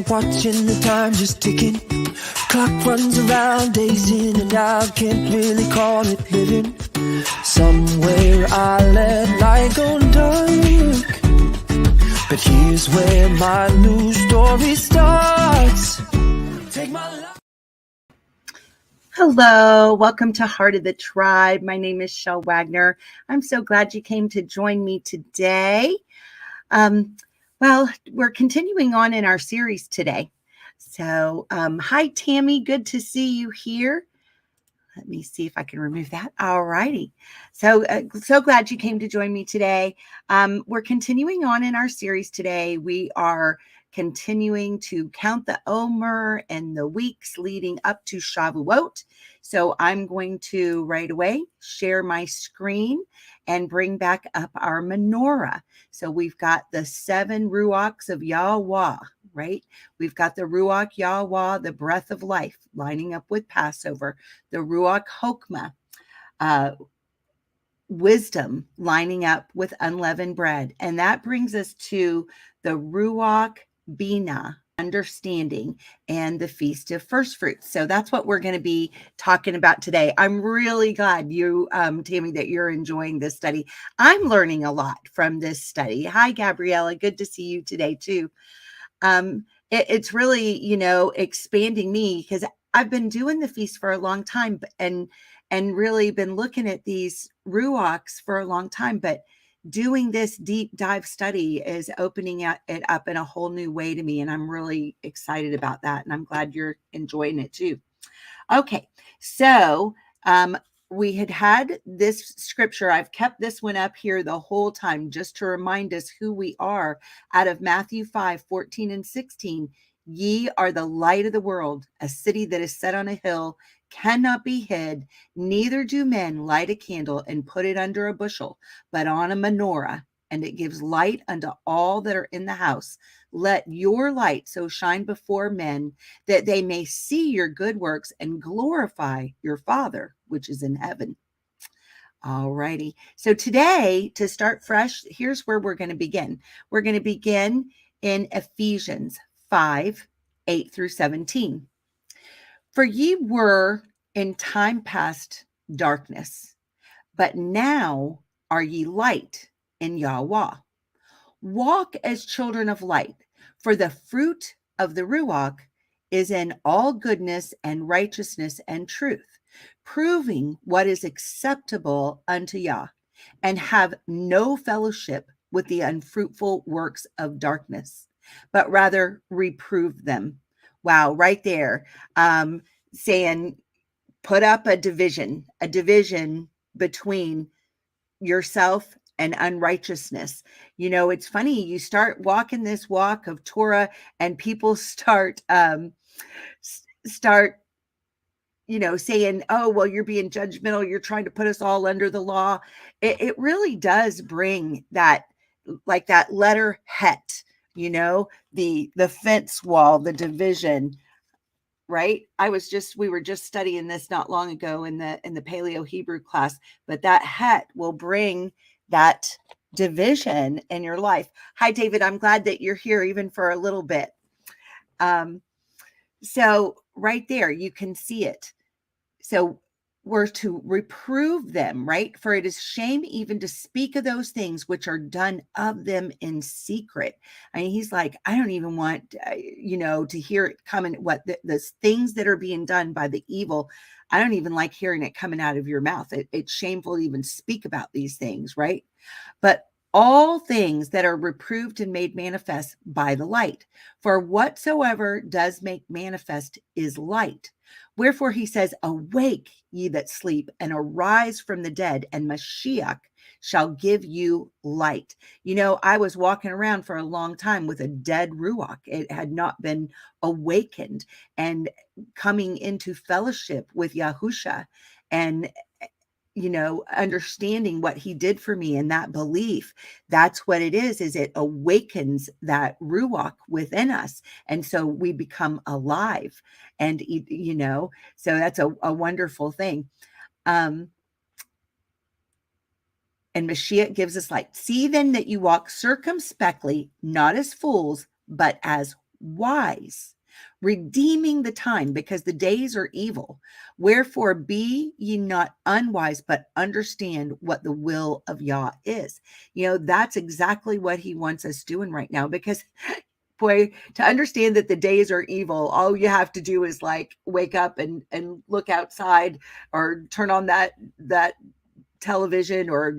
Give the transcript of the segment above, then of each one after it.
watching the time just ticking. Clock runs around, days in and out, can't really call it living. Somewhere I let light go dark, but here's where my new story starts. Take my life. Hello, welcome to Heart of the Tribe. My name is Chelle Wagner. I'm so glad you came to join me today. Well, we're continuing on in our series today. So, hi, Tammy. Good to see you here. Let me see if I can remove that. All righty. So glad you came to join me today. We're continuing on in our series today. We are continuing to count the Omer and the weeks leading up to Shavuot. So I'm going to right away share my screen and bring back up our menorah. So we've got the 7 Ruachs of Yahweh, right? We've got the Ruach Yahweh, the breath of life, lining up with Passover, the Ruach Hokmah, wisdom, lining up with unleavened bread. And that brings us to the Ruach Binah, understanding, and the Feast of Firstfruits. So that's what we're going to be talking about today. I'm really glad you, Tammy, that you're enjoying this study. I'm learning a lot from this study. Hi, Gabriella. Good to see you today, too. It's really, expanding me because I've been doing the feast for a long time and really been looking at these Ruachs for a long time, but doing this deep dive study is opening it up in a whole new way to me. And I'm really excited about that. And I'm glad you're enjoying it too. Okay. So, we had this scripture. I've kept this one up here the whole time just to remind us who we are, out of Matthew 5:14 and 16. Ye are the light of the world. A city that is set on a hill cannot be hid. Neither do men light a candle and put it under a bushel, but on a menorah, and it gives light unto all that are in the house. Let your light so shine before men that they may see your good works and glorify your Father, which is in heaven. All righty. So today, to start fresh, here's where we're going to begin. We're going to begin in Ephesians 5:8 through 17. For ye were in time past darkness, but now are ye light in Yahweh. Walk as children of light, for the fruit of the Ruach is in all goodness and righteousness and truth, proving what is acceptable unto Yah, and have no fellowship with the unfruitful works of darkness, but rather reprove them. Wow, right there, saying put up a division between yourself and unrighteousness. It's funny, you start walking this walk of Torah and people start saying, oh, well, you're being judgmental, you're trying to put us all under the law. It really does bring that, like that letter het, the fence wall, the division, right? We were just studying this not long ago in the Paleo Hebrew class, but that het will bring that division in your life. Hi, David. I'm glad that you're here even for a little bit. So right there, you can see it. So we're to reprove them, right? For it is shame even to speak of those things which are done of them in secret. I mean, he's like, I don't even want, to hear it coming, what the things that are being done by the evil. I don't even like hearing it coming out of your mouth. It's shameful to even speak about these things, right? But all things that are reproved and made manifest by the light. For whatsoever does make manifest is light. Wherefore he says, awake, ye that sleep, and arise from the dead, and Mashiach shall give you light. I was walking around for a long time with a dead Ruach. It had not been awakened, and coming into fellowship with Yahusha and understanding what he did for me and that belief, that's what it is it awakens that Ruach within us. And so we become alive and, so that's a wonderful thing. And Mashiach gives us light. See then that you walk circumspectly, not as fools, but as wise, redeeming the time, because the days are evil. Wherefore be ye not unwise, but understand what the will of Yah is. That's exactly what he wants us doing right now, because boy, to understand that the days are evil, all you have to do is like wake up and look outside, or turn on that television, or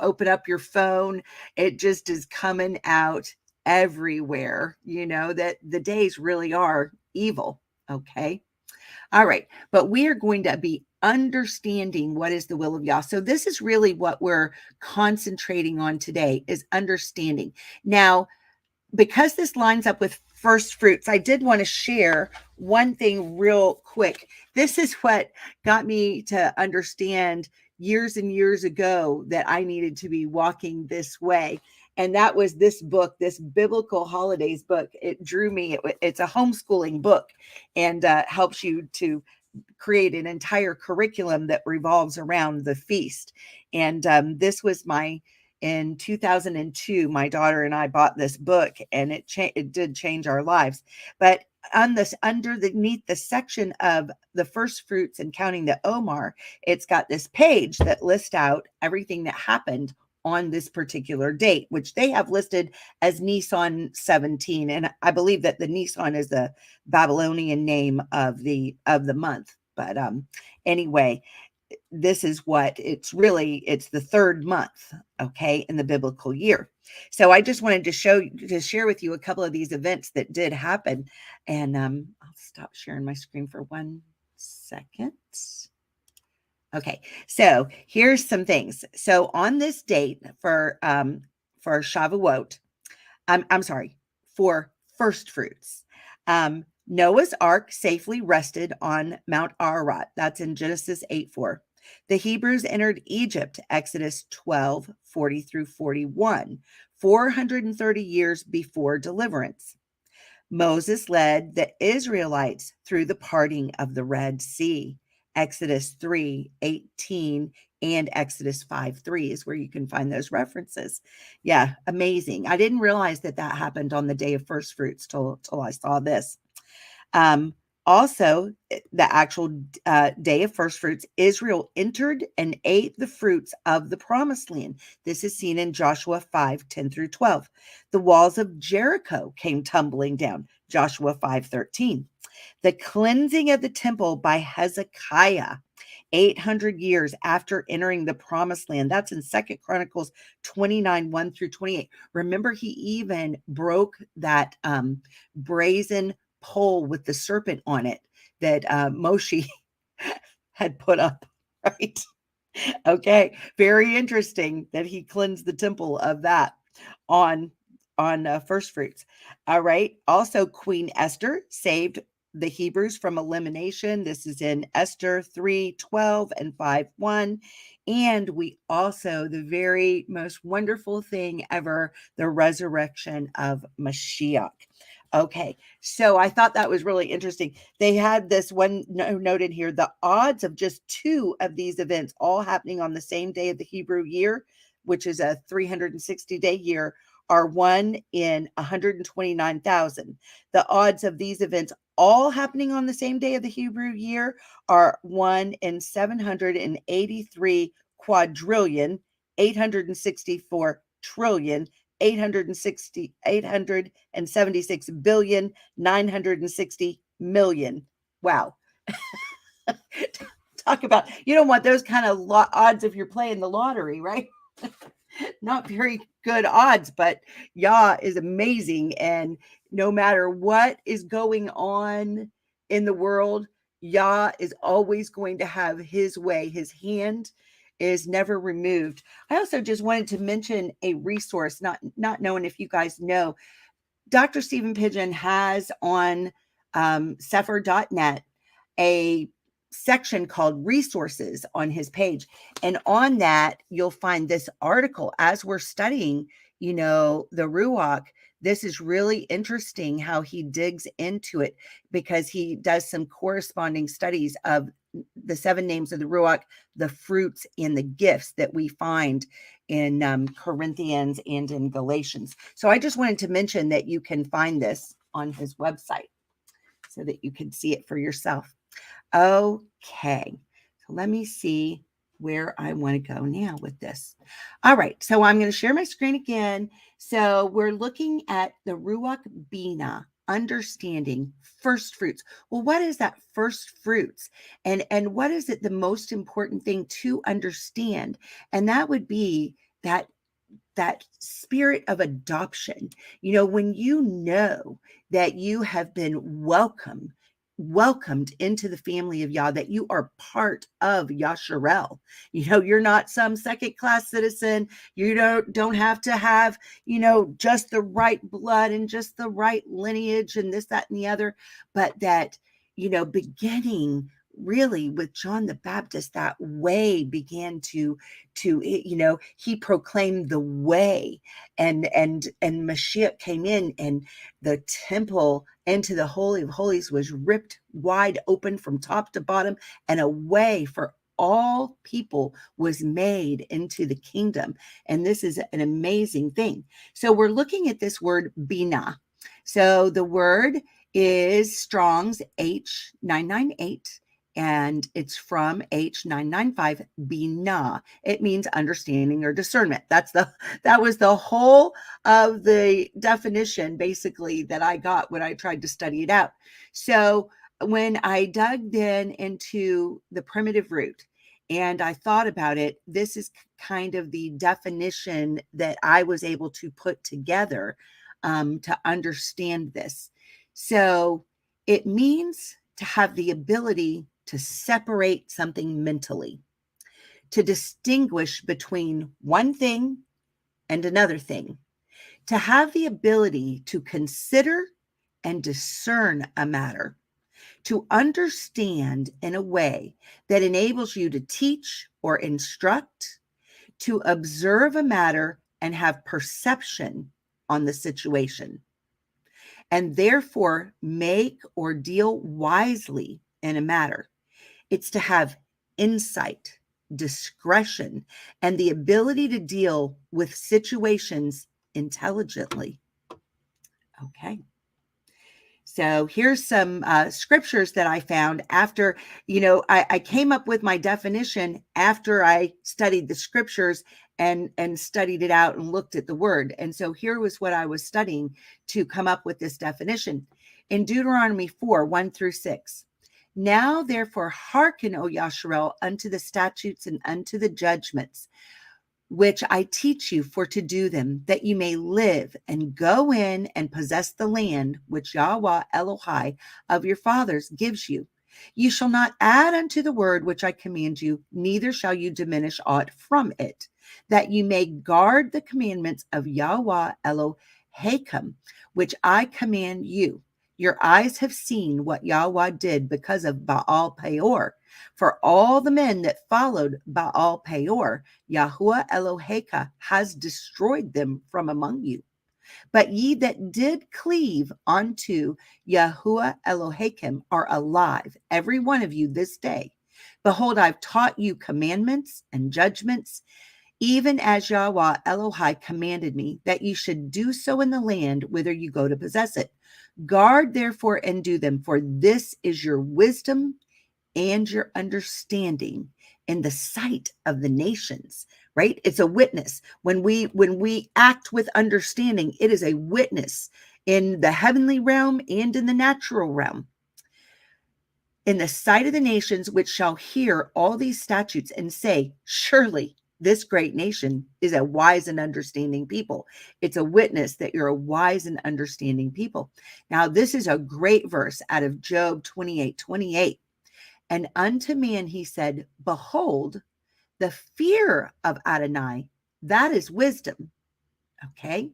open up your phone. It just is coming out everywhere, that the days really are evil. Okay. All right. But we are going to be understanding what is the will of Yah. So this is really what we're concentrating on today, is understanding. Now, because this lines up with first fruits, I did want to share one thing real quick. This is what got me to understand years and years ago that I needed to be walking this way. And that was this book, this Biblical Holidays book. It drew me. It's a homeschooling book, and helps you to create an entire curriculum that revolves around the feast. And this was in 2002, my daughter and I bought this book, and it did change our lives. But underneath the section of the first fruits and counting the Omer, it's got this page that lists out everything that happened on this particular date, which they have listed as Nisan 17. And I believe that the Nisan is the Babylonian name of the month. But anyway, this is what it's the third month, okay, in the biblical year. So I just wanted to share with you a couple of these events that did happen. And I'll stop sharing my screen for 1 second. Okay, so here's some things. So on this date for Shavuot, I'm sorry, for first fruits, Noah's ark safely rested on Mount Ararat. That's in Genesis 8:4. The Hebrews entered Egypt, Exodus 12:40 through 41, 430 years before deliverance. Moses led the Israelites through the parting of the Red Sea, Exodus 3:18 and Exodus 5:3 is where you can find those references. Yeah, amazing. I didn't realize that happened on the day of first fruits till I saw this. Also, the actual day of first fruits, Israel entered and ate the fruits of the promised land. This is seen in Joshua 5:10 through 12. The walls of Jericho came tumbling down, Joshua 5:13. The cleansing of the temple by Hezekiah, 800 years after entering the promised land. That's in 2 Chronicles 29:1 through 28. Remember, he even broke that brazen pole with the serpent on it that Moshe had put up, right? Okay, very interesting that he cleansed the temple of that on first fruits. All right. Also, Queen Esther saved the Hebrews from elimination. This is in Esther 3:12 and 5:1. And we also, the very most wonderful thing ever, the resurrection of Mashiach. Okay, so I thought that was really interesting. They had this one noted here, the odds of just 2 of these events all happening on the same day of the Hebrew year, which is a 360-day year, are 1 in 129,000. The odds of these events all happening on the same day of the Hebrew year are 1 in 783 quadrillion, 864 trillion, 876 billion, 960 million. Wow. Talk about, you don't want those kind of odds if you're playing the lottery, right? Not very good odds, but Yah is amazing. And no matter what is going on in the world, Yah is always going to have his way. His hand is never removed. I also just wanted to mention a resource, not knowing if you guys know, Dr. Stephen Pigeon has on Sefer.net a section called resources on his page. And on that, you'll find this article as we're studying, the Ruach. This is really interesting how he digs into it, because he does some corresponding studies of the 7 names of the Ruach, the fruits and the gifts that we find in Corinthians and in Galatians. So I just wanted to mention that you can find this on his website so that you can see it for yourself. Okay, so let me see where I want to go now with this. All right, so I'm going to share my screen again. So we're looking at the Ruach Binah, understanding first fruits. Well, what is that first fruits? And what is it the most important thing to understand? And that would be that spirit of adoption. You know, when you know that you have been welcomed into the family of Yah, that you are part of Yasharel. You know, you're not some second class citizen. You don't have to have, you know, just the right blood and just the right lineage and this, that, and the other, but that, you know, beginning really with John the Baptist, that way began to, you know, he proclaimed the way, and Mashiach came in, and the temple into the Holy of Holies was ripped wide open from top to bottom, and a way for all people was made into the kingdom. And this is an amazing thing. So we're looking at this word Binah. So the word is Strong's H998. And it's from H995, Binah. It means understanding or discernment. That was the whole of the definition, basically, that I got when I tried to study it out. So when I dug then into the primitive root and I thought about it, this is kind of the definition that I was able to put together to understand this. So it means to have the ability to separate something mentally, to distinguish between one thing and another thing, to have the ability to consider and discern a matter, to understand in a way that enables you to teach or instruct, to observe a matter and have perception on the situation, and therefore make or deal wisely in a matter. It's to have insight, discretion, and the ability to deal with situations intelligently. Okay. So here's some scriptures that I found after, you know, I came up with my definition after I studied the scriptures and studied it out and looked at the word. And so here was what I was studying to come up with this definition. In Deuteronomy 4:1-6. Now, therefore, hearken, O Yasharel, unto the statutes and unto the judgments, which I teach you for to do them, that you may live and go in and possess the land which Yahweh Elohai of your fathers gives you. You shall not add unto the word which I command you, neither shall you diminish aught from it, that you may guard the commandments of Yahweh Elohaikum, which I command you. Your eyes have seen what Yahweh did because of Baal Peor. For all the men that followed Baal Peor, Yahuwah Eloheka has destroyed them from among you. But ye that did cleave unto Yahuwah Elohim are alive, every one of you this day. Behold, I've taught you commandments and judgments, even as Yahweh Elohai commanded me, that you should do so in the land whither you go to possess it. Guard therefore and do them, for this is your wisdom and your understanding in the sight of the nations. Right? It's a witness. When we act with understanding, it is a witness in the heavenly realm and in the natural realm. In the sight of the nations, which shall hear all these statutes and say, surely this great nation is a wise and understanding people. It's a witness that you're a wise and understanding people. Now, this is a great verse out of Job 28:28. And unto man he said, behold, the fear of Adonai, that is wisdom. Okay.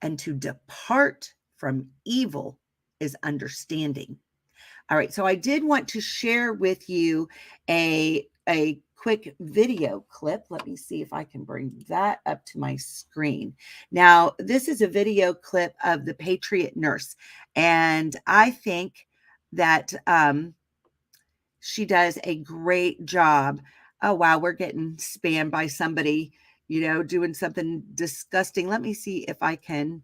And to depart from evil is understanding. All right. So I did want to share with you a quick video clip. Let me see if I can bring that up to my screen. Now, this is a video clip of the Patriot Nurse. And I think that she does a great job. Oh, wow. We're getting spammed by somebody, you know, doing something disgusting. Let me see if I can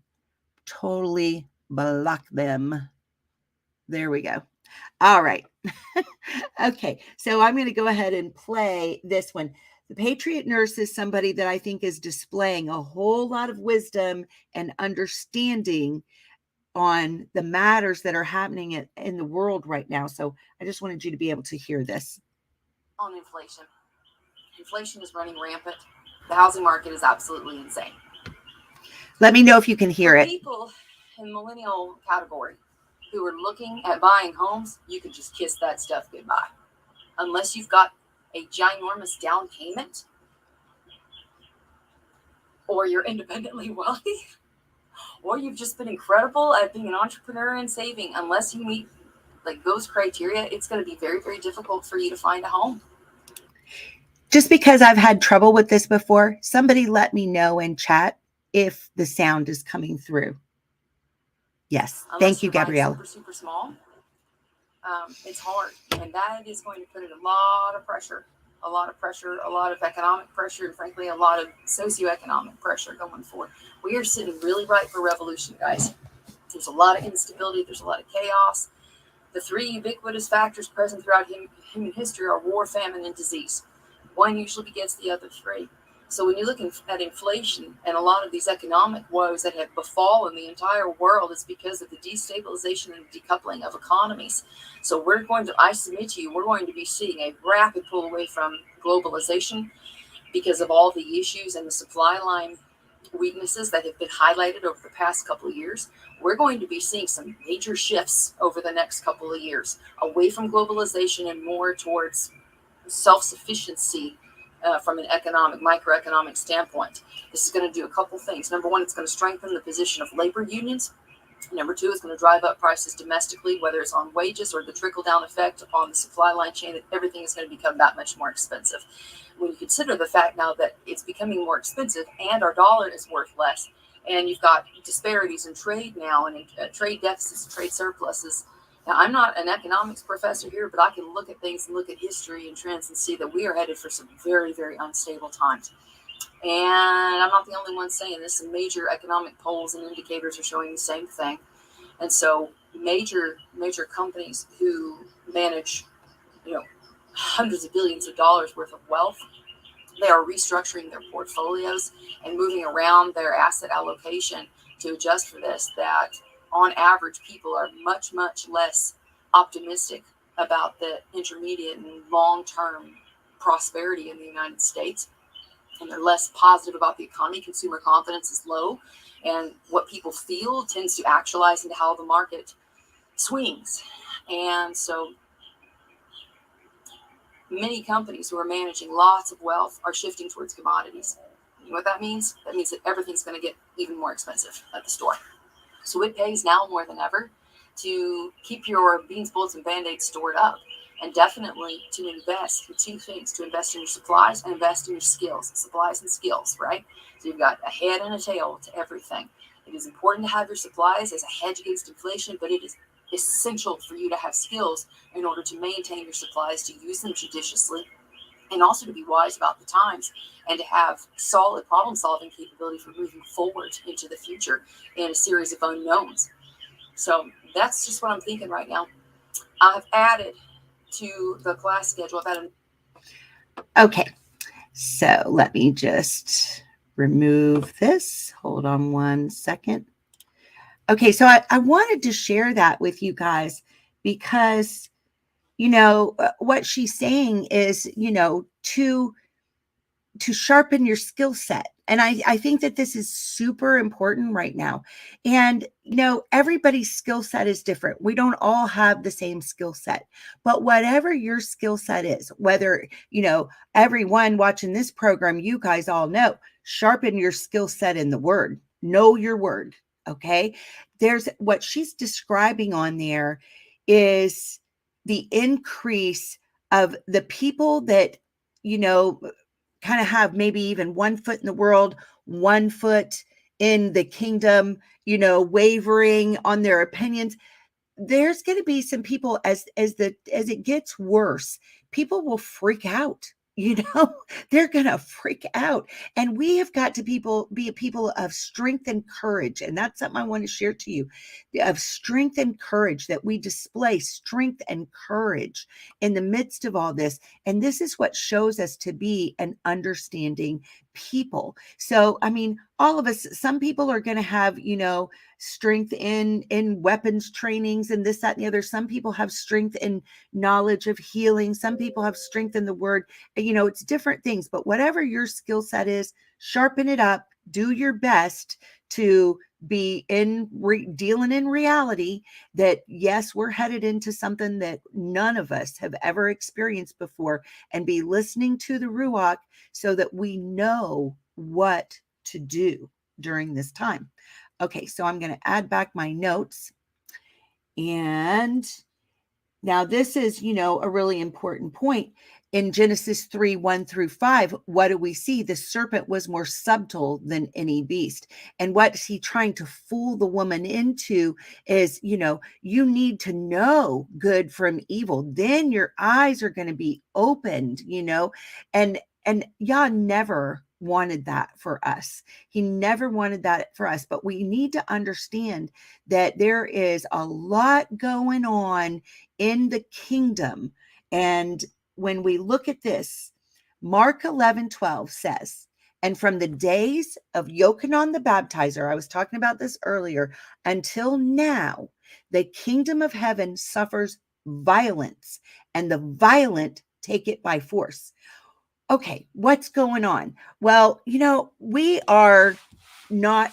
totally block them. There we go. All right. Okay. So I'm going to go ahead and play this one. The Patriot Nurse is somebody that I think is displaying a whole lot of wisdom and understanding on the matters that are happening in the world right now. So I just wanted you to be able to hear this. On inflation. Inflation is running rampant. The housing market is absolutely insane. Let me know if you can hear it. People in the millennial category who are looking at buying homes, you can just kiss that stuff goodbye. Unless you've got a ginormous down payment or you're independently wealthy or you've just been incredible at being an entrepreneur and saving. Unless you meet like those criteria, it's going to be very, very difficult for you to find a home. Just because I've had trouble with this before, somebody let me know in chat if the sound is coming through. Yes. Thank you, Gabrielle. Super small. It's hard. And that is going to put in a lot of pressure, a lot of economic pressure, and frankly, a lot of socioeconomic pressure going forward. We are sitting really ripe for revolution, guys. There's a lot of instability. There's a lot of chaos. The three ubiquitous factors present throughout human history are war, famine, and disease. One usually begets the other three. So when you look at inflation and a lot of these economic woes that have befallen the entire world, it's because of the destabilization and decoupling of economies. So I submit to you, we're going to be seeing a rapid pull away from globalization because of all the issues and the supply line weaknesses that have been highlighted over the past couple of years. We're going to be seeing some major shifts over the next couple of years, away from globalization and more towards self-sufficiency from an microeconomic standpoint. This is going to do a couple things. Number one, it's going to strengthen the position of labor unions. Number two, it's going to drive up prices domestically, whether it's on wages or the trickle-down effect on the supply line chain, that everything is going to become that much more expensive. When you consider the fact now that it's becoming more expensive and our dollar is worth less, and you've got disparities in trade now and trade deficits, trade surpluses. Now, I'm not an economics professor here, but I can look at things and look at history and trends and see that we are headed for some very, very unstable times. And I'm not the only one saying this. Some major economic polls and indicators are showing the same thing. And so major companies who manage, hundreds of billions of dollars worth of wealth, they are restructuring their portfolios and moving around their asset allocation to adjust for this. That on average, people are much, much less optimistic about the intermediate and long-term prosperity in the United States. And they're less positive about the economy. Consumer confidence is low. And what people feel tends to actualize into how the market swings. And so many companies who are managing lots of wealth are shifting towards commodities. You know what that means? That means that everything's going to get even more expensive at the store. So it pays now more than ever to keep your beans, bullets, and Band-Aids stored up, and definitely to invest in two things: to invest in your supplies and invest in your skills. Supplies and skills, right? So you've got a head and a tail to everything. It is important to have your supplies as a hedge against inflation, but it is essential for you to have skills in order to maintain your supplies, to use them judiciously, and also to be wise about the times and to have solid problem-solving capability for moving forward into the future in a series of unknowns. So that's just what I'm thinking right now. I've added to the class schedule. Okay, so let me just remove this. Hold on one second. Okay, so I wanted to share that with you guys because, what she's saying is, to sharpen your skill set. And I think that this is super important right now. And, everybody's skill set is different. We don't all have the same skill set, but whatever your skill set is, whether, everyone watching this program, you guys all know, sharpen your skill set in the word, know your word. Okay. There's what she's describing on there is the increase of the people that, kind of have maybe even 1 foot in the world, 1 foot in the kingdom, wavering on their opinions. There's going to be some people as it gets worse, people will freak out. they're going to freak out. And we have got to be a people of strength and courage. And that's something I want to share to you, of strength and courage, that we display strength and courage in the midst of all this. And this is what shows us to be an understanding people. So, I mean, all of us, some people are going to have, strength in weapons trainings and this, that, and the other. Some people have strength in knowledge of healing. Some people have strength in the word. It's different things, but whatever your skill set is, sharpen it up, do your best to be dealing in reality that, yes, we're headed into something that none of us have ever experienced before, and be listening to the Ruach so that we know what to do during this time. Okay, so I'm going to add back my notes. And now this is, a really important point. In Genesis 3:1-5, what do we see? The serpent was more subtle than any beast. And what's he trying to fool the woman into is, you need to know good from evil. Then your eyes are going to be opened, and Yah never wanted that for us. He never wanted that for us. But we need to understand that there is a lot going on in the kingdom. And when we look at this, Mark 11:12 says, and from the days of Yochanan the baptizer, I was talking about this earlier, until now, the kingdom of heaven suffers violence, and the violent take it by force. Okay, what's going on? Well, we are not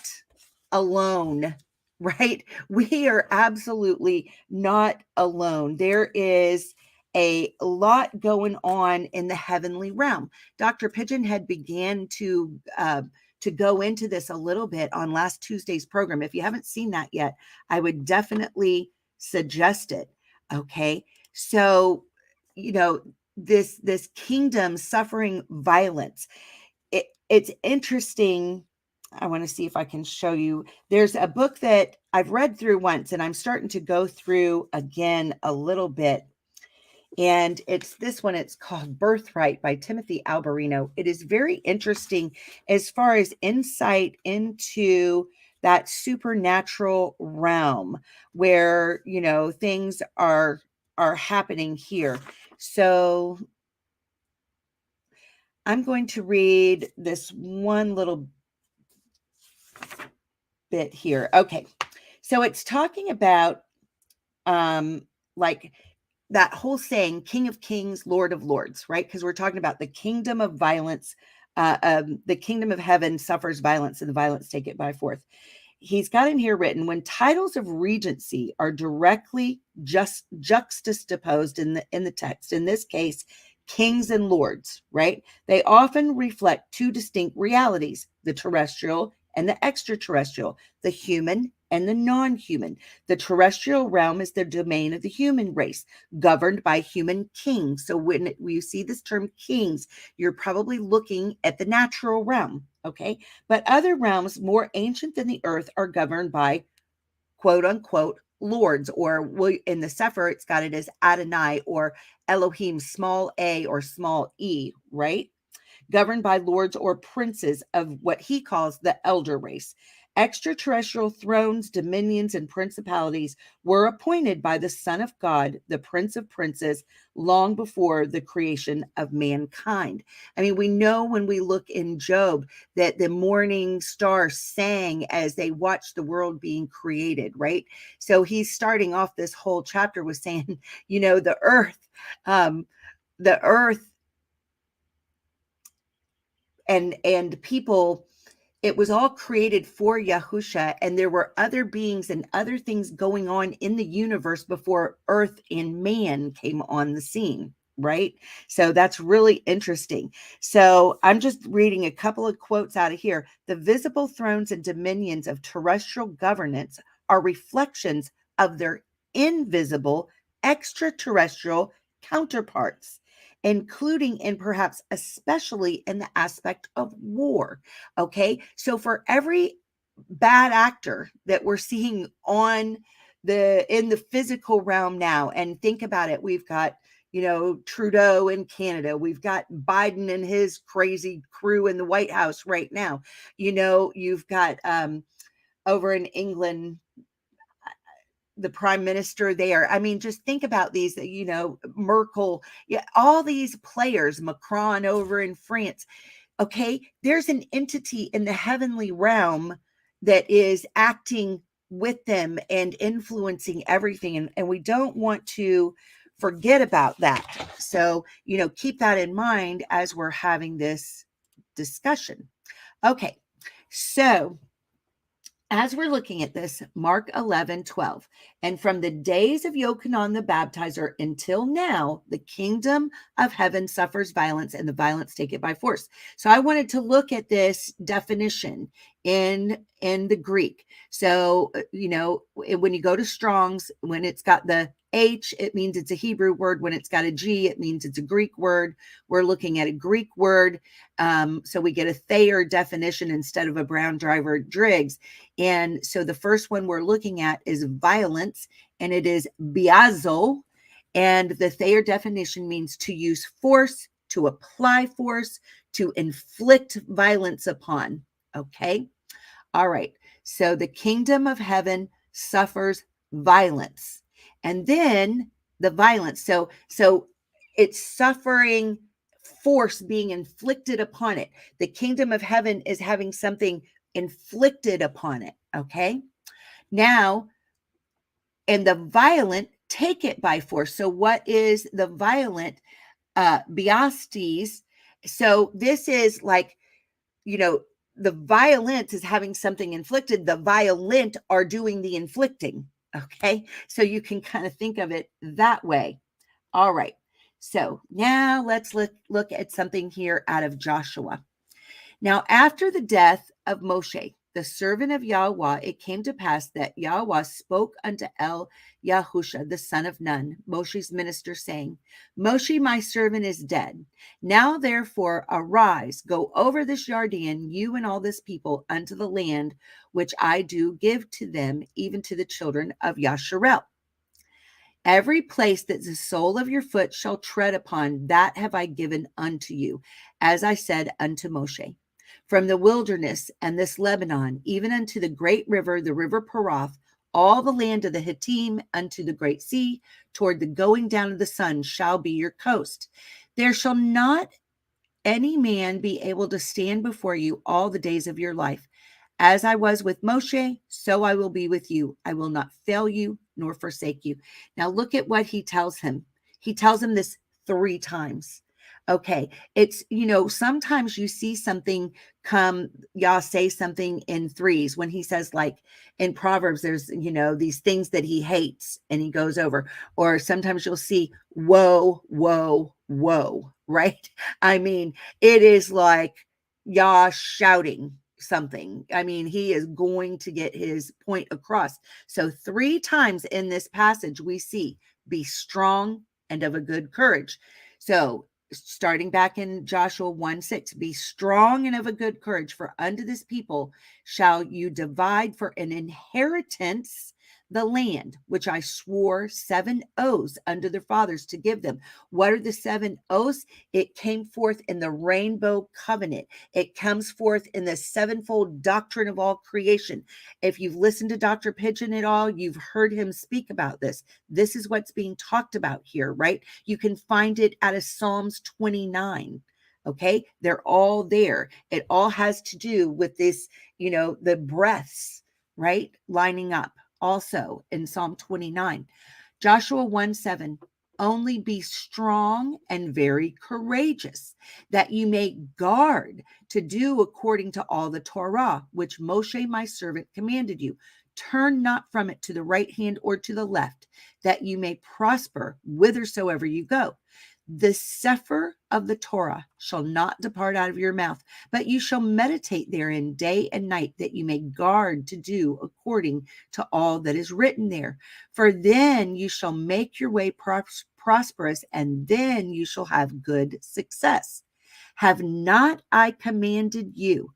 alone, right? We are absolutely not alone. There is a lot going on in the heavenly realm. Dr. Pigeonhead began to go into this a little bit on last Tuesday's program. If you haven't seen that yet, I would definitely suggest it. Okay, so this kingdom suffering violence. It's interesting. I want to see if I can show you. There's a book that I've read through once, and I'm starting to go through again a little bit. And it's this one. It's called Birthright by Timothy Alberino. It is very interesting as far as insight into that supernatural realm where, things are happening here. So I'm going to read this one little bit here. Okay. So it's talking about like that whole saying, King of Kings, Lord of Lords, right? Because we're talking about the kingdom of violence. The kingdom of heaven suffers violence, and the violence take it by force. He's got in here written, when titles of regency are directly just juxtaposed in the text, in this case, kings and lords, right? They often reflect two distinct realities, the terrestrial and the extraterrestrial, the human and the non-human. The terrestrial realm is the domain of the human race, governed by human kings. So when you see this term kings, you're probably looking at the natural realm, okay? But other realms more ancient than the earth are governed by quote unquote lords, or in the Sefer, it's got it as Adonai or Elohim, small a or small e, right? Governed by lords or princes of what he calls the elder race. Extraterrestrial thrones, dominions, and principalities were appointed by the Son of God, the Prince of Princes, long before the creation of mankind. I mean, we know when we look in Job that the morning star sang as they watched the world being created, right? So he's starting off this whole chapter with saying, the earth and people, it was all created for Yahusha, and there were other beings and other things going on in the universe before earth and man came on the scene, right? So that's really interesting. So I'm just reading a couple of quotes out of here. The visible thrones and dominions of terrestrial governance are reflections of their invisible extraterrestrial counterparts, including and perhaps especially in the aspect of war. Okay, so for every bad actor that we're seeing on in the physical realm now. And think about it. We've got, Trudeau in Canada. We've got Biden and his crazy crew in the White House right now. You've got over in England, the prime minister there. I mean, just think about these, Merkel, yeah, all these players, Macron over in France. Okay, there's an entity in the heavenly realm that is acting with them and influencing everything. And we don't want to forget about that. So, keep that in mind as we're having this discussion. Okay, so as we're looking at this, Mark 11:12, and from the days of Yochanan the baptizer until now, the kingdom of heaven suffers violence, and the violence take it by force. So I wanted to look at this definition in the Greek. So, when you go to Strong's, when it's got the H, it means it's a Hebrew word. When it's got a G, it means it's a Greek word. We're looking at a Greek word. So we get a Thayer definition instead of a Brown Driver Driggs. And so the first one we're looking at is violence, and it is biazo. And the Thayer definition means to use force, to apply force, to inflict violence upon. Okay. All right. So the kingdom of heaven suffers violence. And then the violence. So it's suffering force being inflicted upon it. The kingdom of heaven is having something inflicted upon it. Okay. Now, and the violent take it by force. So what is the violent? Biastes. So this is like, the violence is having something inflicted. The violent are doing the inflicting. Okay. So you can kind of think of it that way. All right. So now let's look at something here out of Joshua. Now, after the death of Moshe, the servant of Yahweh, it came to pass that Yahweh spoke unto Yahusha, the son of Nun, Moshe's minister, saying, Moshe, my servant, is dead. Now, therefore, arise, go over this Jordan, you and all this people, unto the land which I do give to them, even to the children of Yasharel. Every place that the sole of your foot shall tread upon, that have I given unto you, as I said unto Moshe. From the wilderness and this Lebanon, even unto the great river, the river Parath, all the land of the Hittim unto the great sea, toward the going down of the sun shall be your coast. There shall not any man be able to stand before you all the days of your life. As I was with Moshe, so I will be with you. I will not fail you nor forsake you. Now look at what he tells him. He tells him this 3 times. Okay. It's, sometimes you see something come, Yah say something in 3s when he says, like in Proverbs, there's, these things that he hates and he goes over, or sometimes you'll see, woe, woe, woe, right? I mean, it is like Yah shouting something. I mean, he is going to get his point across. So 3 times in this passage, we see, be strong and of a good courage. So starting back in Joshua 1:6, be strong and of a good courage, for unto this people shall you divide for an inheritance the land which I swore 7 oaths unto their fathers to give them. What are the 7 oaths? It came forth in the rainbow covenant. It comes forth in the 7-fold doctrine of all creation. If you've listened to Dr. Pigeon at all, you've heard him speak about this. This is what's being talked about here, right? You can find it out of Psalms 29. Okay, they're all there. It all has to do with this, the breaths, right, lining up. Also in Psalm 29, Joshua 1:7, only be strong and very courageous, that you may guard to do according to all the Torah, which Moshe my servant commanded you. Turn not from it to the right hand or to the left, that you may prosper whithersoever you go. The sefer of the Torah shall not depart out of your mouth, but you shall meditate therein day and night, that you may guard to do according to all that is written there. For then you shall make your way prosperous, and then you shall have good success. Have not I commanded you?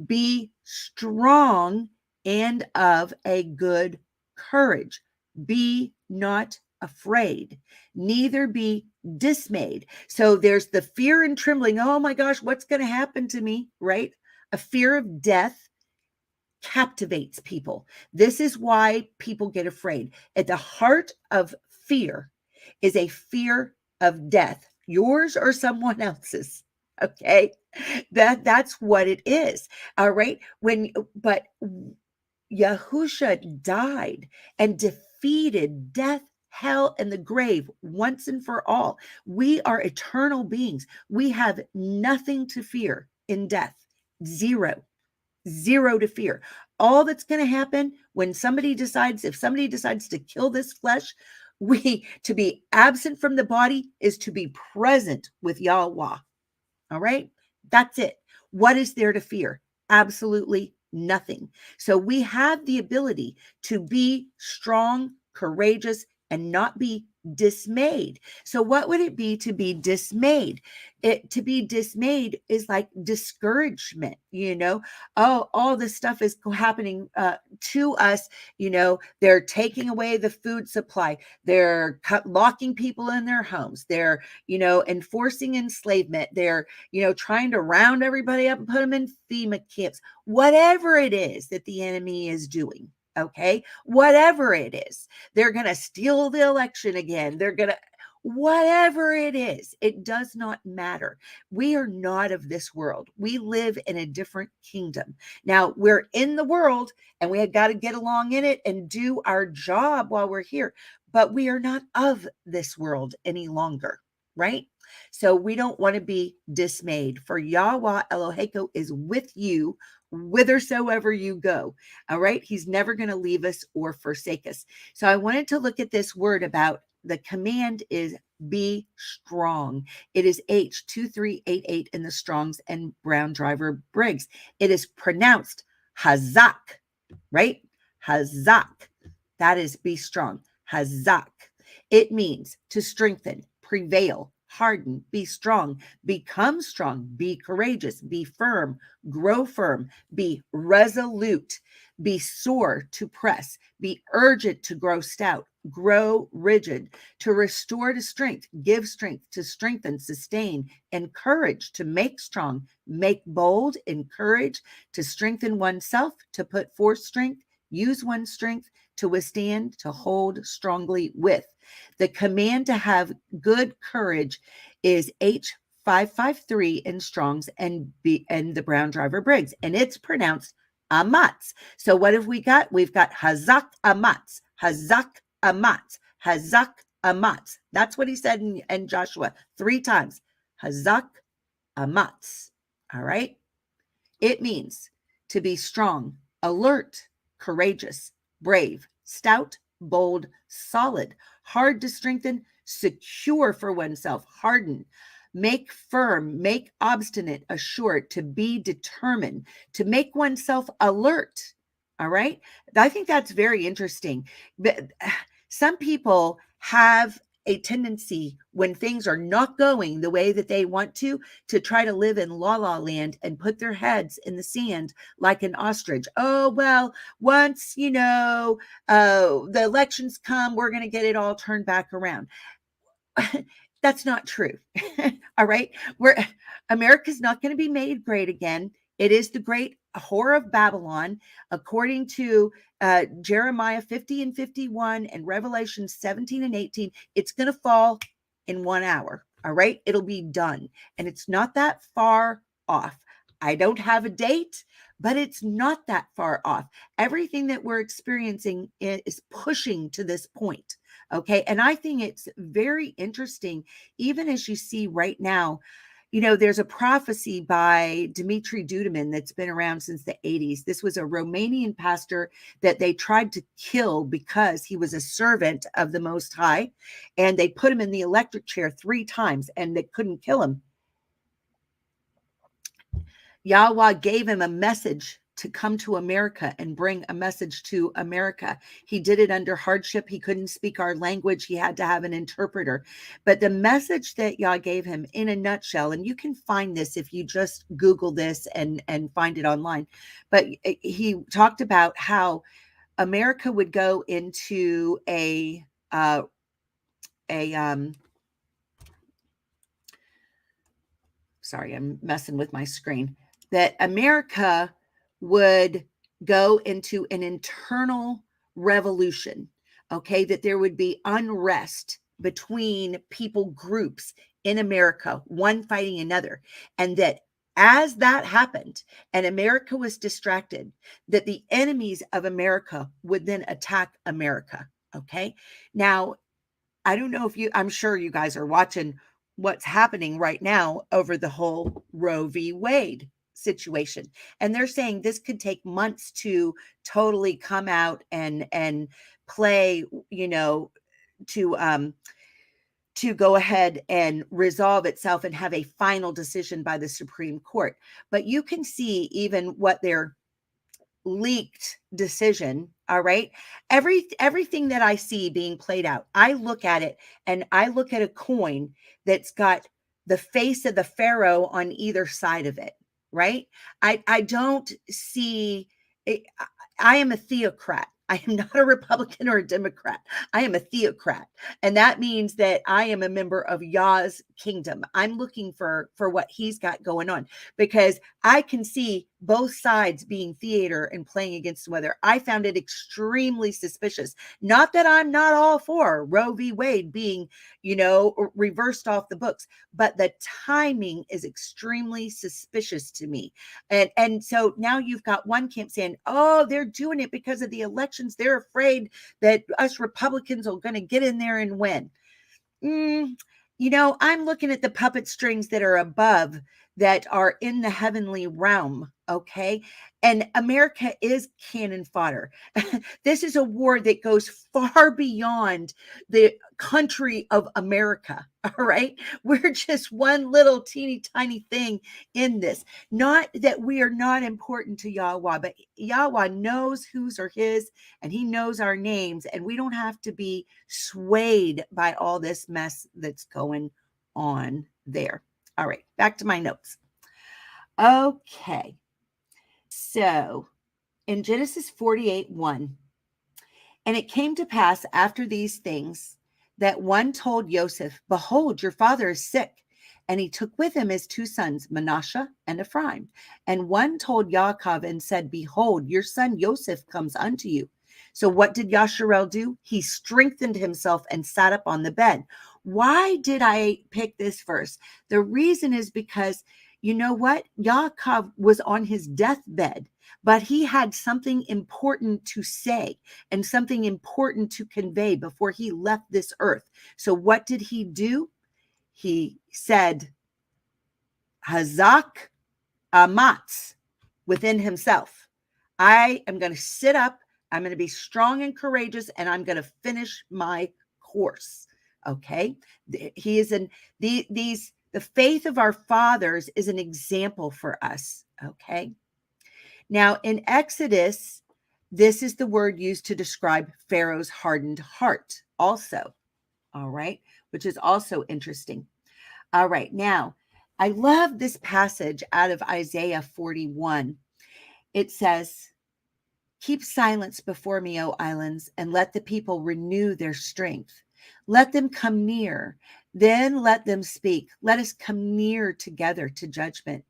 Be strong and of a good courage. Be not afraid, neither be dismayed. So there's the fear and trembling. Oh my gosh, what's going to happen to me, right? A fear of death captivates people. This is why people get afraid. At the heart of fear is a fear of death, yours or someone else's. Okay, that's what it is. All right. But Yahusha died and defeated death, hell, and the grave once and for all. We are eternal beings. We have nothing to fear in death. Zero to fear. All that's going to happen when if somebody decides to kill this flesh, to be absent from the body is to be present with Yahweh. All right. That's it. What is there to fear? Absolutely nothing. So we have the ability to be strong, courageous, and not be dismayed. So what would it be to be dismayed? To be dismayed is like discouragement, oh, all this stuff is happening to us. They're taking away the food supply. They're locking people in their homes. They're, enforcing enslavement. They're, trying to round everybody up and put them in FEMA camps. Whatever it is that the enemy is doing, okay, whatever it is, they're going to steal the election again. They're going to, whatever it is, it does not matter. We are not of this world. We live in a different kingdom. Now, we're in the world and we have got to get along in it and do our job while we're here, but we are not of this world any longer, right? So we don't want to be dismayed, for Yahweh Eloheko is with you whithersoever you go. All right. He's never going to leave us or forsake us. So I wanted to look at this word about the command is be strong. It is H2388 in the Strongs and Brown Driver Briggs. It is pronounced hazak, right? Hazak. That is be strong. Hazak. It means to strengthen, prevail, harden, be strong, become strong, be courageous, be firm, grow firm, be resolute, be sore to press, be urgent to grow stout, grow rigid, to restore to strength, give strength, to strengthen, sustain, encourage, to make strong, make bold, encourage, to strengthen oneself, to put forth strength, use one's strength, to withstand, to hold strongly with. The command to have good courage is H553 in Strong's and the Brown Driver Briggs, and it's pronounced amatz. So what have we got? We've got hazak amatz, hazak amatz, hazak amatz. That's what he said in Joshua 3 times. Hazak amatz. All right. It means to be strong, alert, courageous, brave, stout, bold, solid, hard to strengthen, secure for oneself, harden, make firm, make obstinate, assured, to be determined, to make oneself alert. All right. I think that's very interesting. But some people have a tendency when things are not going the way that they want to try to live in la la land and put their heads in the sand like an ostrich. Oh, well, once, the elections come, we're going to get it all turned back around. That's not true. All right. America's not going to be made great again. It is the great whore of Babylon, according to Jeremiah 50 and 51 and Revelation 17 and 18. It's going to fall in 1 hour. All right. It'll be done. And it's not that far off. I don't have a date, but it's not that far off. Everything that we're experiencing is pushing to this point. Okay. And I think it's very interesting, even as you see right now, there's a prophecy by Dimitri Duduman that's been around since the 80s. This was a Romanian pastor that they tried to kill because he was a servant of the Most High. And they put him in the electric chair 3 times and they couldn't kill him. Yahweh gave him a message to come to America and bring a message to America. He did it under hardship. He couldn't speak our language. He had to have an interpreter. But the message that Yah gave him in a nutshell, and you can find this if you just Google this and find it online. But he talked about how America would go into a sorry, I'm messing with my screen, that America would go into an internal revolution, okay, that there would be unrest between people groups in America, one fighting another, and that as that happened and America was distracted, that the enemies of America would then attack America, okay? Now, I don't know if I'm sure you guys are watching what's happening right now over the whole Roe v. Wade situation. And they're saying this could take months to totally come out and play, to go ahead and resolve itself and have a final decision by the Supreme Court. But you can see even what their leaked decision. All right. Everything that I see being played out, I look at it and I look at a coin that's got the face of the pharaoh on either side of it. Right. I don't see it. I am a theocrat. I am not a Republican or a Democrat. I am a theocrat. And that means that I am a member of Yah's kingdom. I'm looking for what he's got going on, because I can see both sides being theater and playing against weather. I found it extremely suspicious. Not that I'm not all for Roe v. Wade being, reversed off the books, but the timing is extremely suspicious to me. And so now you've got one camp saying, oh, they're doing it because of the elections. They're afraid that us Republicans are going to get in there and win. I'm looking at the puppet strings that are above, that are in the heavenly realm. Okay. And America is cannon fodder. This is a war that goes far beyond the country of America. All right. We're just one little teeny tiny thing in this. Not that we are not important to Yahweh, but Yahweh knows whose are his, and he knows our names, and we don't have to be swayed by all this mess that's going on there. All right, back to my notes. Okay, so in Genesis 48:1, and it came to pass after these things that one told Joseph, behold, your father is sick. And he took with him his two sons, Manasseh and Ephraim. And one told Yaakov and said, behold, your son Joseph comes unto you. So what did Yasharel do? He strengthened himself and sat up on the bed. Why did I pick this verse? The reason is because, you know what? Yaakov was on his deathbed, but he had something important to say and something important to convey before he left this earth. So what did he do? He said, Hazak Amatz, within himself. I am going to sit up. I'm going to be strong and courageous, and I'm going to finish my course. Okay. He is the faith of our fathers is an example for us. Okay. Now in Exodus, this is the word used to describe Pharaoh's hardened heart also. All right. Which is also interesting. All right. Now, I love this passage out of Isaiah 41. It says, keep silence before me, O islands, and let the people renew their strength. Let them come near, then let them speak. Let us come near together to judgment.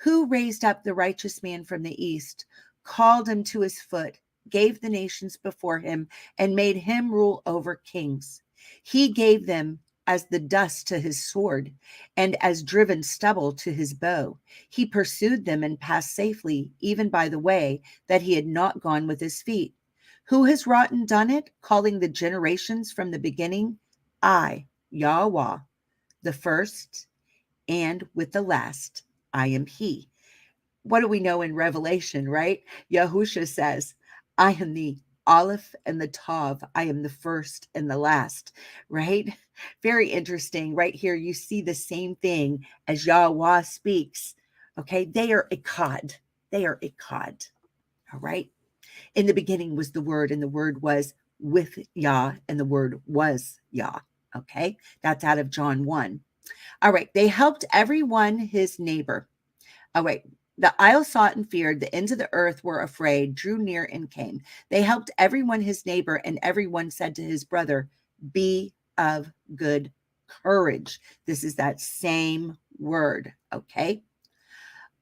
Who raised up the righteous man from the east, called him to his foot, gave the nations before him, and made him rule over kings? He gave them as the dust to his sword, and as driven stubble to his bow. He pursued them and passed safely, even by the way that he had not gone with his feet. Who has wrought and done it, calling the generations from the beginning? I, Yahweh, the first, and with the last, I am he. What do we know in Revelation, right? Yahusha says, I am the Aleph and the Tav. I am the first and the last, right? Very interesting. Right here, you see the same thing as Yahweh speaks. Okay, they are Echad. They are Echad. All right. In the beginning was the Word, and the Word was with Yah, and the Word was Yah. Okay, that's out of John 1. All right, they helped everyone his neighbor. All right, The isle sought and feared. The ends of the earth were afraid, drew near and came. They helped everyone his neighbor, and everyone said to his brother, be of good courage. This is that same word, okay?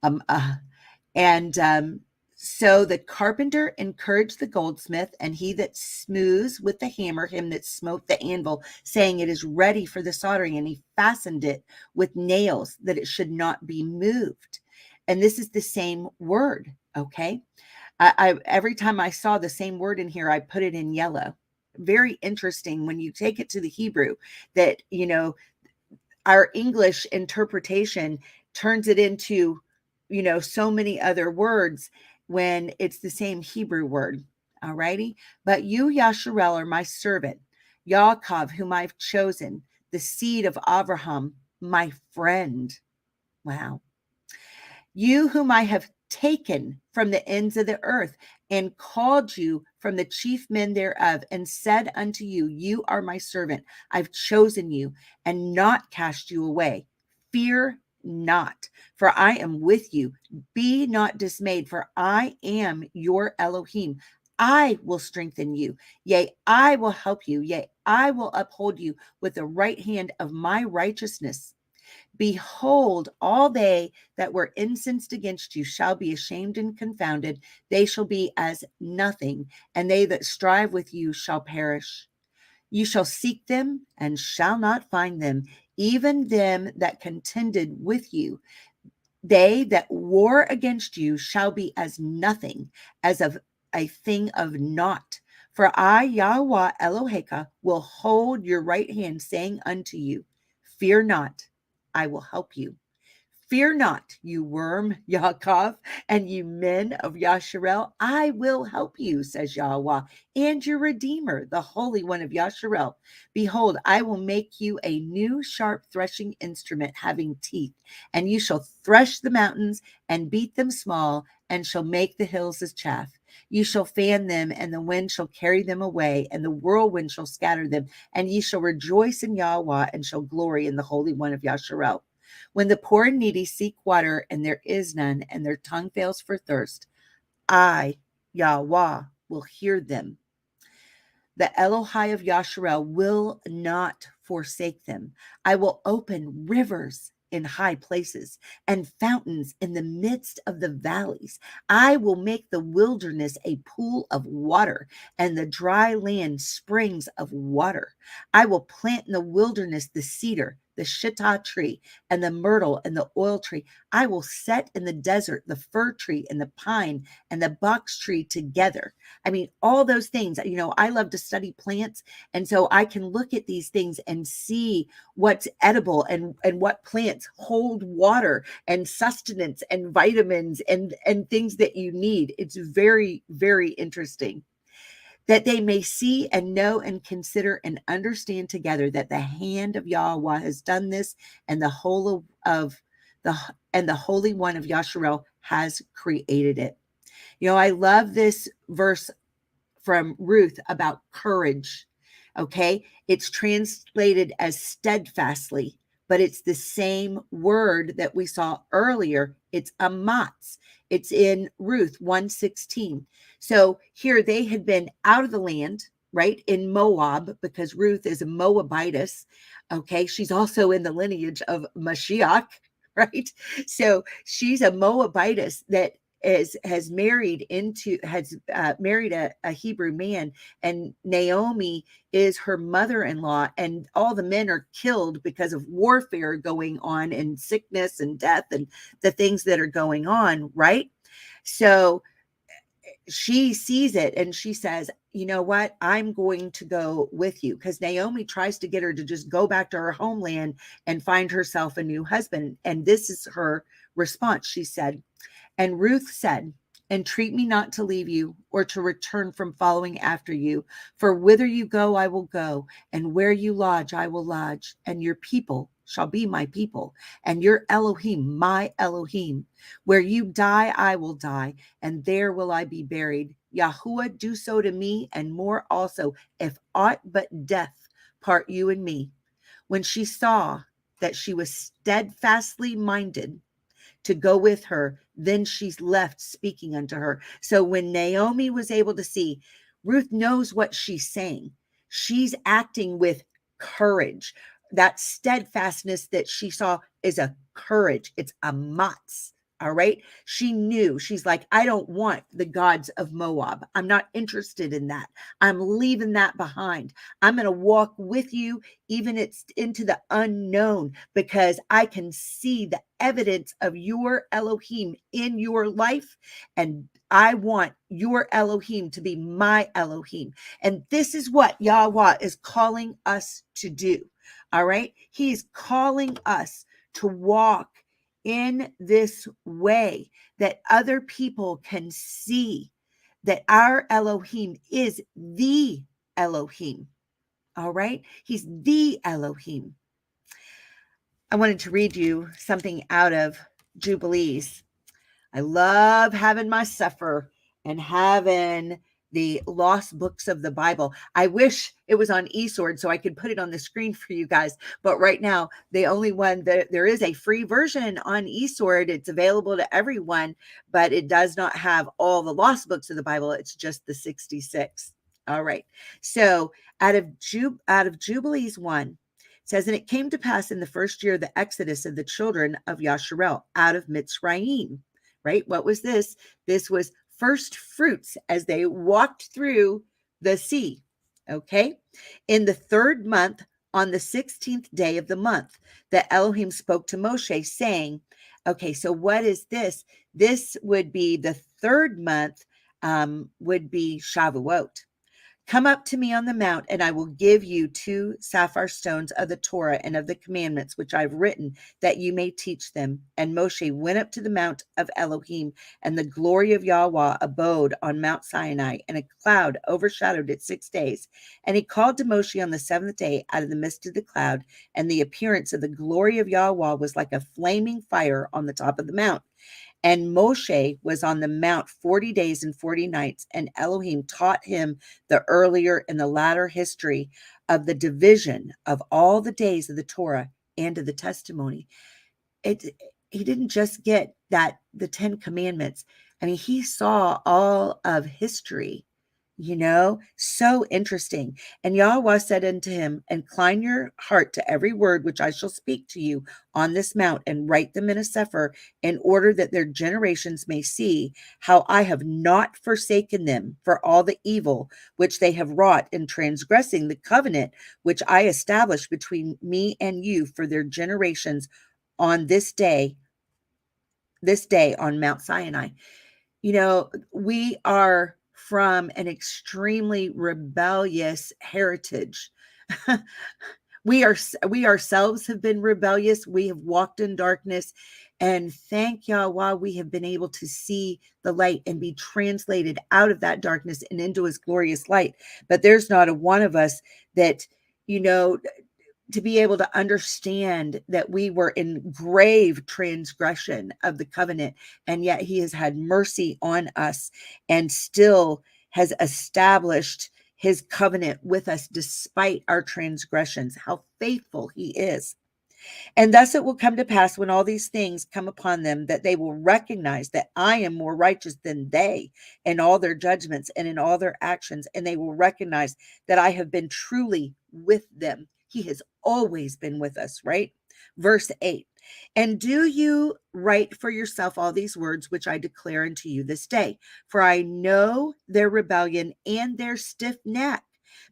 Um, uh, and So the carpenter encouraged the goldsmith, and he that smooths with the hammer, him that smote the anvil, saying, it is ready for the soldering. And he fastened it with nails, that it should not be moved. And this is the same word, okay? I every time I saw the same word in here, I put it in yellow. Very interesting when you take it to the Hebrew, that, you know, our English interpretation turns it into, you know, so many other words when it's the same Hebrew word. All righty. But you, Yasharel, are my servant, Yaakov, whom I've chosen, the seed of Abraham, my friend. Wow. You whom I have taken from the ends of the earth and called you from the chief men thereof, and said unto you, you are my servant. I've chosen you and not cast you away. Fear not, for I am with you. Be not dismayed, for I am your Elohim. I will strengthen you. Yea, I will help you. Yea, I will uphold you with the right hand of my righteousness. Behold, all they that were incensed against you shall be ashamed and confounded. They shall be as nothing, and they that strive with you shall perish. You shall seek them and shall not find them, even them that contended with you. They that war against you shall be as nothing, as of a thing of naught. For I, Yahweh Eloheka, will hold your right hand, saying unto you, fear not, I will help you. Fear not, you worm, Yaakov, and you men of Yasharel. I will help you, says Yahweh, and your Redeemer, the Holy One of Yasharel. Behold, I will make you a new sharp threshing instrument having teeth, and you shall thresh the mountains and beat them small, and shall make the hills as chaff. You shall fan them, and the wind shall carry them away, and the whirlwind shall scatter them, and ye shall rejoice in Yahweh, and shall glory in the Holy One of Yasharel. When the poor and needy seek water, and there is none, and their tongue fails for thirst, I, Yahweh, will hear them. The Elohai of Yasharel will not forsake them. I will open rivers in high places and fountains in the midst of the valleys. I will make the wilderness a pool of water, and the dry land springs of water. I will plant in the wilderness the cedar, the shittah tree, and the myrtle, and the oil tree. I will set in the desert the fir tree and the pine and the box tree together. I mean, all those things, you know, I love to study plants. And so I can look at these things and see what's edible, and what plants hold water and sustenance and vitamins and things that you need. It's very, very interesting. That they may see and know and consider and understand together that the hand of Yahweh has done this, and the whole of the Holy One of Yasharel has created it. You know, I love this verse from Ruth about courage. Okay. It's translated as steadfastly, but it's the same word that we saw earlier. It's amatz. It's in Ruth 1:16. So here they had been out of the land, right, in Moab, because Ruth is a Moabitess. Okay. She's also in the lineage of Mashiach, right? So she's a Moabitess that has married a Hebrew man, and Naomi is her mother-in-law, and all the men are killed because of warfare going on, and sickness and death and the things that are going on, right? So she sees it and she says, you know what, I'm going to go with you, because Naomi tries to get her to just go back to her homeland and find herself a new husband. And this is her response. She said, and Ruth said, entreat me not to leave you, or to return from following after you. For whither you go, I will go, and where you lodge, I will lodge, and your people shall be my people, and your Elohim, my Elohim. Where you die, I will die, and there will I be buried. Yahuwah, do so to me, and more also, if aught but death part you and me. When she saw that she was steadfastly minded to go with her. Then she's left speaking unto her. So when Naomi was able to see, Ruth knows what she's saying. She's acting with courage. That steadfastness that she saw is a courage. It's a matz. All right. She knew. She's like, I don't want the gods of Moab. I'm not interested in that. I'm leaving that behind. I'm going to walk with you, even it's into the unknown, because I can see the evidence of your Elohim in your life. And I want your Elohim to be my Elohim. And this is what Yahweh is calling us to do. All right. He's calling us to walk in this way that other people can see that our Elohim is the Elohim. All right. He's the Elohim. I wanted to read you something out of Jubilees. I love having my Sefer and having the lost books of the Bible. I wish it was on eSword so I could put it on the screen for you guys. But right now, the only one that there is a free version on eSword. It's available to everyone, but it does not have all the lost books of the Bible. It's just the 66. All right. So out of Jubilees 1, it says, and it came to pass in the first year of the exodus of the children of Yasharel out of Mitzrayim. Right? What was this? This was first fruits as they walked through the sea. Okay. In the 3rd month, on the 16th day of the month, that Elohim spoke to Moshe saying, okay, so what is this? This would be the 3rd month, would be Shavuot. Come up to me on the mount, and I will give you 2 sapphire stones of the Torah and of the commandments which I've written, that you may teach them. And Moshe went up to the mount of Elohim, and the glory of Yahweh abode on Mount Sinai, and a cloud overshadowed it 6 days. And he called to Moshe on the 7th day out of the midst of the cloud, and the appearance of the glory of Yahweh was like a flaming fire on the top of the mount. And Moshe was on the mount 40 days and 40 nights, and Elohim taught him the earlier and the latter history of the division of all the days of the Torah and of the testimony. He didn't just get that, the 10 commandments. I mean, he saw all of history, so interesting. And Yahweh said unto him, incline your heart to every word which I shall speak to you on this mount, and write them in a sefer, in order that their generations may see how I have not forsaken them for all the evil which they have wrought in transgressing the covenant which I established between me and you for their generations on this day on Mount Sinai. We are from an extremely rebellious heritage. We ourselves have been rebellious. We have walked in darkness, and thank Yahweh, we have been able to see the light and be translated out of that darkness and into his glorious light. But there's not a one of us that, to be able to understand that we were in grave transgression of the covenant, and yet he has had mercy on us and still has established his covenant with us despite our transgressions. How faithful he is. And thus it will come to pass, when all these things come upon them, that they will recognize that I am more righteous than they in all their judgments and in all their actions. And they will recognize that I have been truly with them. He has always been with us, right? Verse 8. And do you write for yourself all these words which I declare unto you this day? For I know their rebellion and their stiff neck,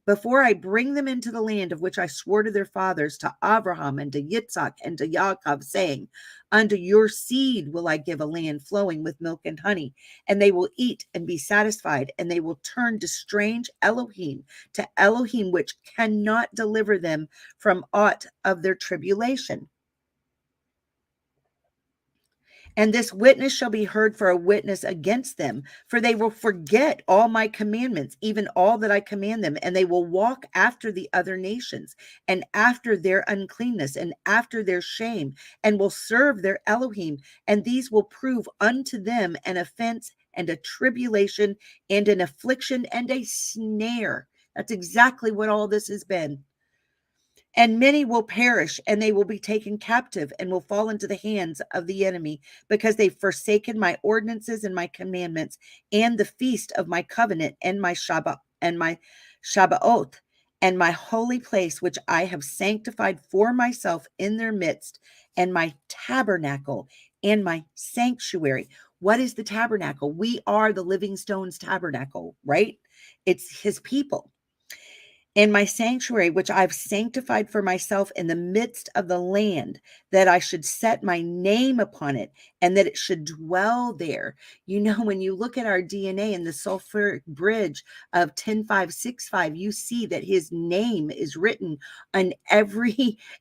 before I bring them into the land of which I swore to their fathers, to Abraham and to Yitzhak and to Yaakov, saying, unto your seed will I give a land flowing with milk and honey, and they will eat and be satisfied, and they will turn to strange Elohim, to Elohim which cannot deliver them from aught of their tribulation. And this witness shall be heard for a witness against them, for they will forget all my commandments, even all that I command them, and they will walk after the other nations, and after their uncleanness, and after their shame, and will serve their Elohim, and these will prove unto them an offense and a tribulation and an affliction and a snare. That's exactly what all this has been. And many will perish, and they will be taken captive and will fall into the hands of the enemy, because they've forsaken my ordinances and my commandments and the feast of my covenant and my Shabbaoth and my holy place, which I have sanctified for myself in their midst, and my tabernacle and my sanctuary. What is the tabernacle? We are the living stones tabernacle, right? It's his people. In my sanctuary, which I've sanctified for myself in the midst of the land, that I should set my name upon it and that it should dwell there. You know, when you look at our DNA in the sulfuric bridge of 10565, you see that his name is written on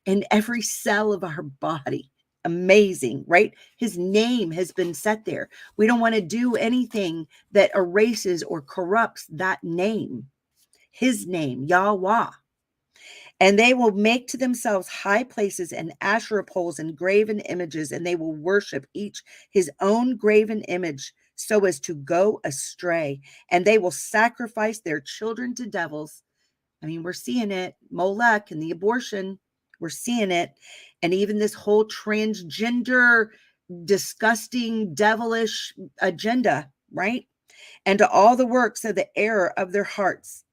in every cell of our body. Amazing, right? His name has been set there. We don't want to do anything that erases or corrupts that name. His name, Yahweh. And they will make to themselves high places and Asherah poles and graven images, and they will worship each his own graven image so as to go astray. And they will sacrifice their children to devils. I mean, we're seeing it. Molech and the abortion, we're seeing it. And even this whole transgender, disgusting, devilish agenda, right? And to all the works of the error of their hearts.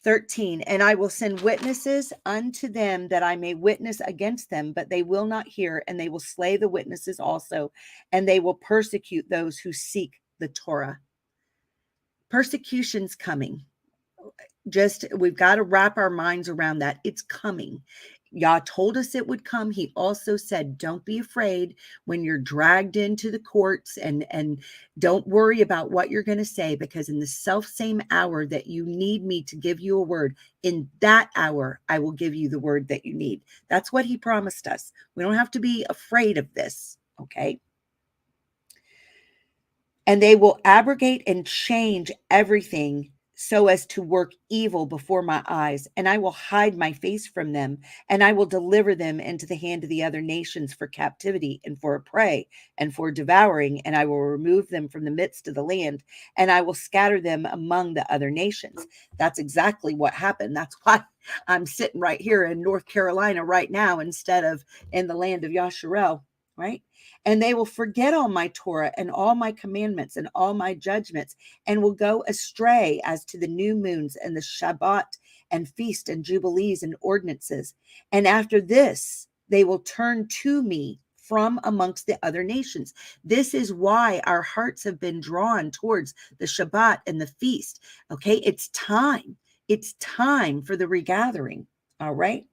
13, and I will send witnesses unto them that I may witness against them, but they will not hear, and they will slay the witnesses also, and they will persecute those who seek the Torah. Persecution's coming. We've got to wrap our minds around that. It's coming. Yah told us it would come. He also said, don't be afraid when you're dragged into the courts, and don't worry about what you're going to say, because in the self same hour that you need me to give you a word, in that hour, I will give you the word that you need. That's what he promised us. We don't have to be afraid of this. Okay. And they will abrogate and change everything so as to work evil before my eyes. And I will hide my face from them, and I will deliver them into the hand of the other nations for captivity and for a prey and for devouring. And I will remove them from the midst of the land, and I will scatter them among the other nations. That's exactly what happened. That's why I'm sitting right here in North Carolina right now instead of in the land of Yasharel, right? And they will forget all my Torah and all my commandments and all my judgments, and will go astray as to the new moons and the Shabbat and feast and jubilees and ordinances. And after this, they will turn to me from amongst the other nations. This is why our hearts have been drawn towards the Shabbat and the feast. Okay, it's time. It's time for the regathering. All right.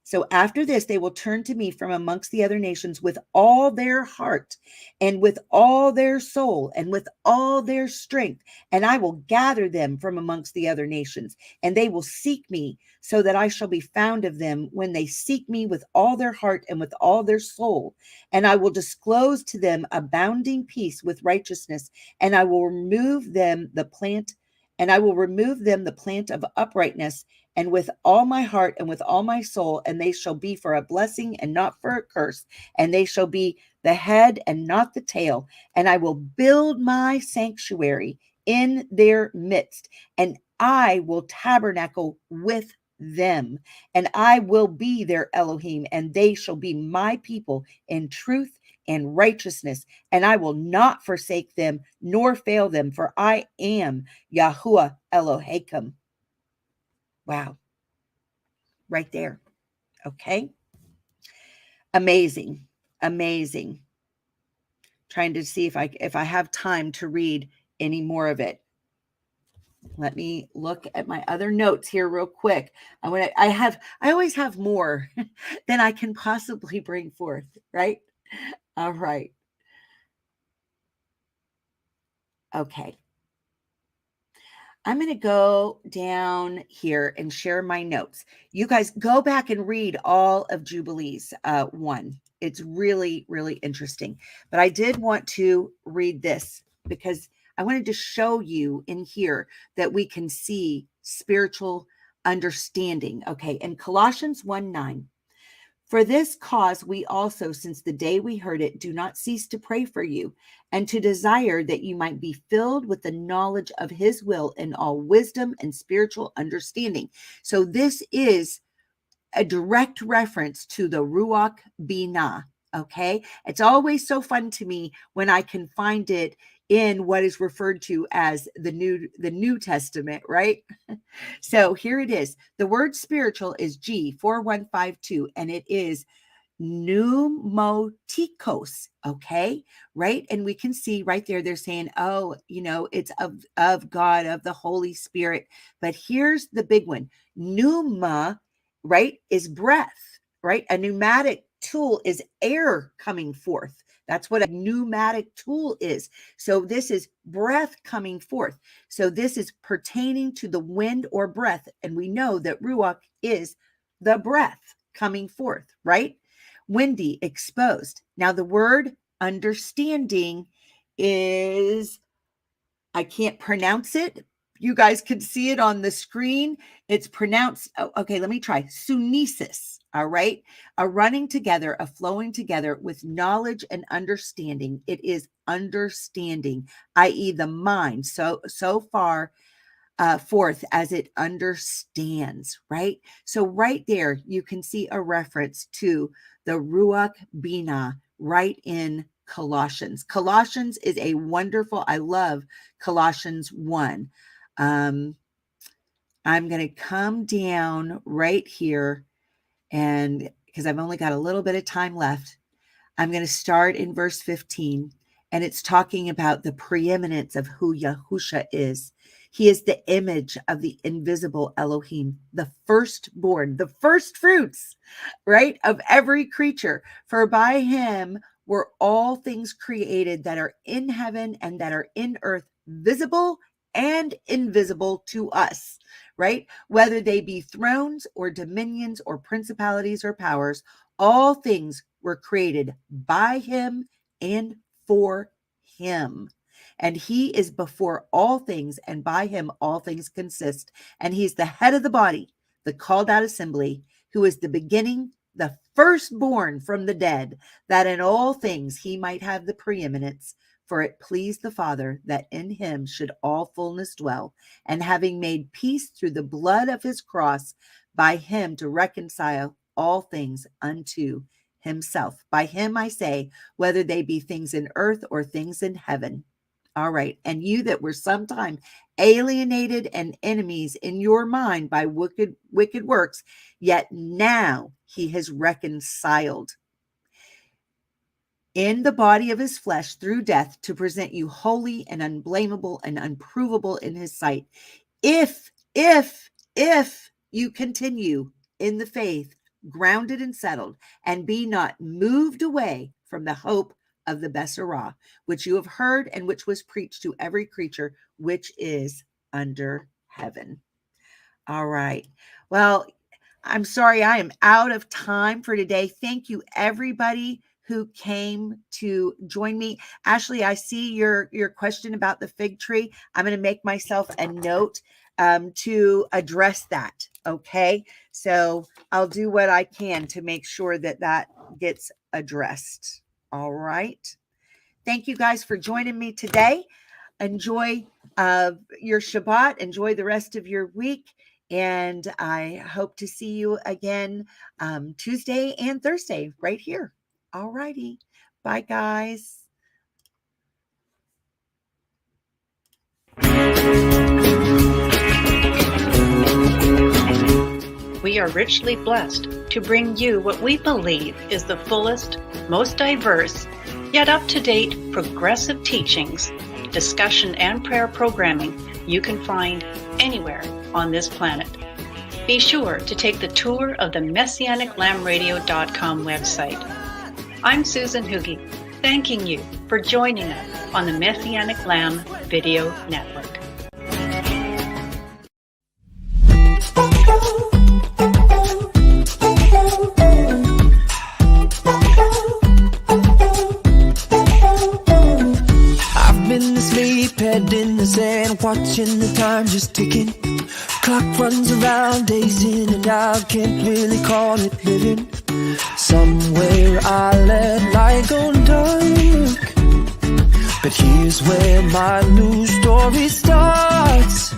So after this, they will turn to me from amongst the other nations with all their heart and with all their soul and with all their strength. And I will gather them from amongst the other nations, and they will seek me, so that I shall be found of them when they seek me with all their heart and with all their soul. And I will disclose to them abounding peace with righteousness, and I will remove them the plant of uprightness, and with all my heart and with all my soul, and they shall be for a blessing and not for a curse, and they shall be the head and not the tail. And I will build my sanctuary in their midst, and I will tabernacle with them, and I will be their Elohim, and they shall be my people in truth and righteousness, and I will not forsake them nor fail them, for I am Yahuwah Elohim. Wow. Right there. Okay. Amazing. Amazing. Trying to see if I have time to read any more of it. Let me look at my other notes here real quick. I always have more than I can possibly bring forth, right? All right. Okay. I'm going to go down here and share my notes. You guys go back and read all of Jubilees 1. It's really, really interesting. But I did want to read this because I wanted to show you in here that we can see spiritual understanding. Okay, in Colossians 1:9. For this cause we also, since the day we heard it, do not cease to pray for you, and to desire that you might be filled with the knowledge of his will in all wisdom and spiritual understanding. So this is a direct reference to the Ruach Binah. Okay. It's always so fun to me when I can find it in what is referred to as the New Testament, right? So here it is. The word spiritual is G4152, and it is pneumatikos. Okay. Right. And we can see right there, they're saying, oh, it's of God, of the Holy Spirit. But here's the big one. Pneuma, right, is breath, right? A pneumatic tool is air coming forth. That's what a pneumatic tool is. So this is breath coming forth. So this is pertaining to the wind or breath. And we know that Ruach is the breath coming forth, right? Windy, exposed. Now the word understanding is, I can't pronounce it. You guys can see it on the screen. It's pronounced, okay, let me try. Sunesis, all right? A running together, a flowing together with knowledge and understanding. It is understanding, i.e. the mind, so far forth as it understands, right? So right there, you can see a reference to the Ruach Binah right in Colossians. Colossians is a wonderful, I love Colossians 1. I'm going to come down right here, and because I've only got a little bit of time left, I'm going to start in verse 15, and it's talking about the preeminence of who Yahusha is. He is the image of the invisible Elohim, the firstborn, the first fruits, right, of every creature. For by him were all things created that are in heaven and that are in earth, visible and invisible to us, right? Whether they be thrones or dominions or principalities or powers, all things were created by him and for him. And he is before all things, and by him all things consist. And he's the head of the body, the called out assembly, who is the beginning, the firstborn from the dead, that in all things he might have the preeminence. For it pleased the Father that in him should all fullness dwell, and having made peace through the blood of his cross, by him to reconcile all things unto himself. By him I say, whether they be things in earth or things in heaven. All right. And you that were sometime alienated and enemies in your mind by wicked works, yet now he has reconciled in the body of his flesh through death to present you holy and unblameable and unprovable in his sight. If you continue in the faith, grounded and settled, and be not moved away from the hope of the Besserah, which you have heard and which was preached to every creature which is under heaven. All right. Well, I'm sorry, I am out of time for today. Thank you, everybody who came to join me. Ashley, I see your question about the fig tree. I'm going to make myself a note to address that. Okay. So I'll do what I can to make sure that gets addressed. All right. Thank you guys for joining me today. Enjoy your Shabbat. Enjoy the rest of your week. And I hope to see you again Tuesday and Thursday right here. All righty. Bye, guys. We are richly blessed to bring you what we believe is the fullest, most diverse, yet up-to-date progressive teachings, discussion, and prayer programming you can find anywhere on this planet. Be sure to take the tour of the MessianicLambRadio.com website. I'm Susan Hoogie, thanking you for joining us on the Messianic Lamb Video Network. Head in the sand, watching the time just ticking. Clock runs around, days in and out, can't really call it living. Somewhere I let light go dark, but here's where my new story starts.